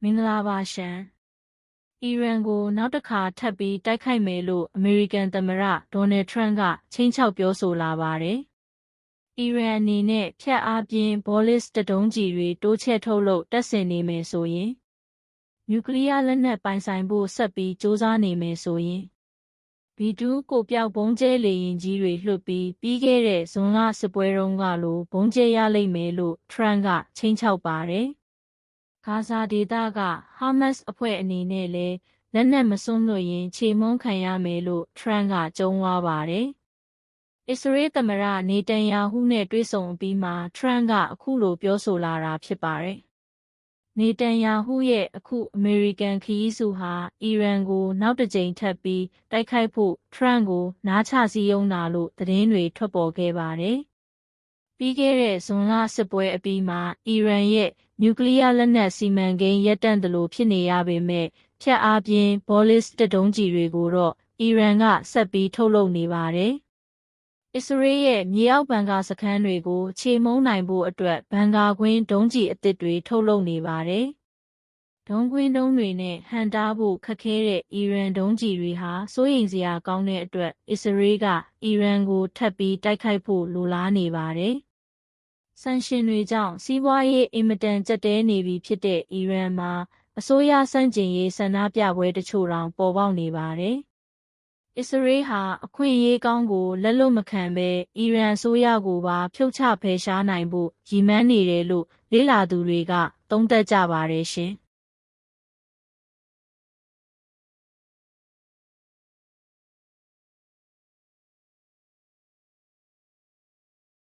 မင်္ဂလာပါရှင်အီရန်ကိုနောက်တစ်ခါထပ်ပြီးတိုက်ခိုက်မယ်လို့အမေရိကန်သမ္မတဒေါ်နယ်ထရန့်ကခြိမ်းခြောက်ပြောဆိုလာပါတယ်။အီရန်အနေနဲ့ဖျက်အားပြင်းဘောလစ်တဒုံးကျည်တွေတိုးချဲ့ထုတ်လုပ်တပ်ဆင်နေမယ်ဆိုရင်နျူကလ িয়ার လက်နက်ပိုင်ဆိုင်ဖို့ဆက်ပြီးစ조사နေမယ်ဆိုရင် B2 ကိုပြောက်ဘုံကျဲလေရင်ကြီးတွေလွှတ်ပြီးခဲ့တဲ့ဇွန်လစစ်ပွဲတုန်းကလိုဘုံကျဲရလိမ့်မယ်လို့ထရန့်ကခြိမ်းခြောက်ပါတယ်။ဂါဇာဒေသကဟာမတ်စ်အဖွဲ့အနေနဲ့လည်းလက်နက်မစွန့်လွှတ်ရင်ခြေမုန်းခံရမယ်လို့ထရန့်ကကြုံးဝါပါတယ်။အစ္စရေးသမ္မတနေတန်ယာဟုနဲ့တွေ့ဆုံအပြီးမှာထရန့်ကအခုလိုပြောဆိုလာတာဖြစ်ပါတယ်။နေတန်ယာဟုရဲ့အခုအမေရိကန်ခရီးစုဟာအီရန်ကိုနောက်တစ်ကြိမ်ထပ်ပြီးတိုက်ခိုက်ဖို့ထရန့်ကိုနားချစည်းရုံးတာလို့သတင်းတွေထွက်ပေါ်ခဲ့ပါတယ်။ပြီးခဲ့တဲ့ဇွန်လစစ်ပွဲအပြီးမှာအီရန်ရဲ့နျူကလ িয়ার လက်နက်စီမံကိန်းရပ်တန့်သလိုဖြစ်နေရပေမဲ့ဖျက်အားပြင်းဘောလစ်တဒုံးကျည်တွေကိုတော့အီရန်ကဆက်ပြီးထုတ်လုပ်နေပါတယ်။အစ္စရေးရဲ့မြေအောက်ဘန်ကာစခန်းတွေကိုခြေမုန်းနိုင်ဖို့အတွက်ဘန်ကာကွင်းဒုံးကျည်အသစ်တွေထုတ်လုပ်နေပါတယ်။ဒုံးကွင်းဒုံးတွေနဲ့ဟန်တားဖို့ခက်ခဲတဲ့အီရန်ဒုံးကျည်တွေဟာစိုးရိမ်စရာကောင်းတဲ့အတွက်အစ္စရေးကအီရန်ကိုထပ်ပြီးတိုက်ခိုက်ဖို့လိုလားနေပါတယ်။ဆန်ရှင်တွေကြောင့်စီးပွားရေးအင်မတန်ကျပ်တဲနေပြီဖြစ်တဲ့အီရန်မှာအစိုးရဆန့်ကျင်ရေးဆန္ဒပြပွဲတချို့တောင်ပေါ်ပေါက်နေပါတယ်။အစ္စရေးဟာအခွင့်အရေးကောင်းကိုလက်လွတ်မခံဘဲအီရန်အစိုးရကိုပါဖြုတ်ချဖယ်ရှားနိုင်ဖို့ရည်မှန်းနေတယ်လို့လေ့လာသူတွေကသုံးသပ်ကြပါတယ်ရှင်။